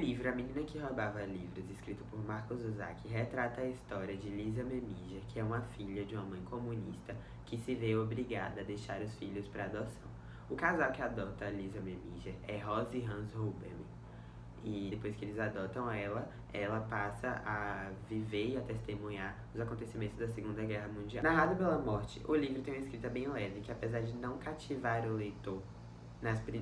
livro A Menina que Roubava Livros, escrito por Marcos Zusak, retrata a história de Lisa Memija, que é uma filha de uma mãe comunista que se vê obrigada a deixar os filhos para adoção. O casal que adota a Lisa Memija é Rose e Hans Huberman. E depois que eles adotam ela passa a viver e a testemunhar os acontecimentos da Segunda Guerra Mundial. Narrado pela morte, o livro tem uma escrita bem leve, que apesar de não cativar o leitor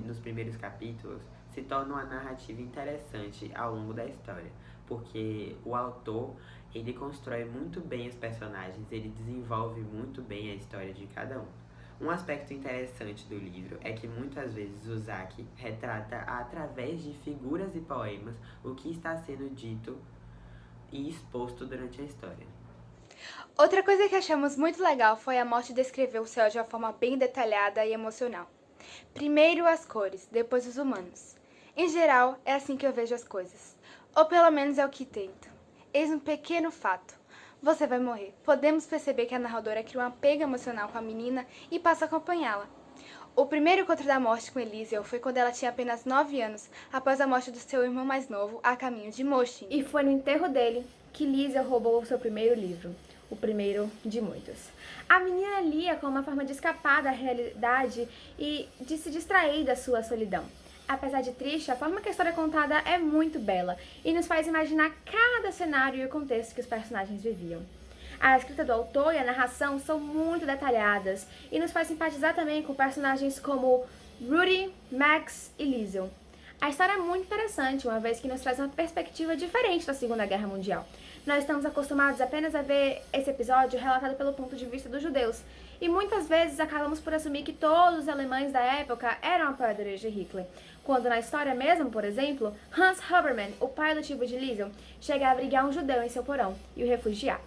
nos primeiros capítulos, se torna uma narrativa interessante ao longo da história, porque o autor, ele constrói muito bem os personagens, ele desenvolve muito bem a história de cada um. Um aspecto interessante do livro é que muitas vezes o Zusak retrata através de figuras e poemas o que está sendo dito e exposto durante a história. Outra coisa que achamos muito legal foi a morte descrever o céu de uma forma bem detalhada e emocional. Primeiro as cores, depois os humanos. Em geral, é assim que eu vejo as coisas. Ou pelo menos é o que tento. Eis um pequeno fato. Você vai morrer. Podemos perceber que a narradora cria um apego emocional com a menina e passa a acompanhá-la. O primeiro encontro da morte com Elysium foi quando ela tinha apenas 9 anos, após a morte do seu irmão mais novo, a caminho de Moshin. E foi no enterro dele que Elysium roubou o seu primeiro livro, o primeiro de muitos. A menina lia como uma forma de escapar da realidade e de se distrair da sua solidão. Apesar de triste, a forma que a história é contada é muito bela e nos faz imaginar cada cenário e o contexto que os personagens viviam. A escrita do autor e a narração são muito detalhadas e nos faz simpatizar também com personagens como Rudy, Max e Liesel. A história é muito interessante, uma vez que nos traz uma perspectiva diferente da Segunda Guerra Mundial. Nós estamos acostumados apenas a ver esse episódio relatado pelo ponto de vista dos judeus, e muitas vezes acabamos por assumir que todos os alemães da época eram apoiadores de Hitler, quando na história mesmo, por exemplo, Hans Huberman, o pai adotivo de Liesel, chega a abrigar um judeu em seu porão e o refugiar.